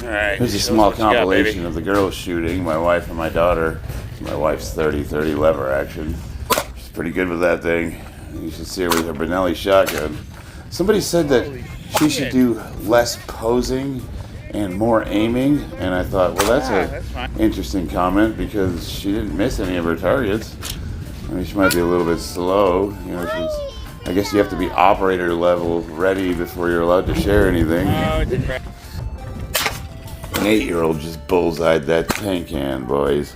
Alright. Here's a small compilation of the girls shooting, my wife and my daughter. My wife's 30-30 lever action. She's pretty good with that thing. You should see her with her Benelli shotgun. Somebody said that she should do less posing and more aiming, and I thought, well, that's an interesting comment because she didn't miss any of her targets. I mean, she might be a little bit slow. You know, I guess you have to be operator level ready before you're allowed to share anything. An 8-year-old just bullseyed that tank can, boys.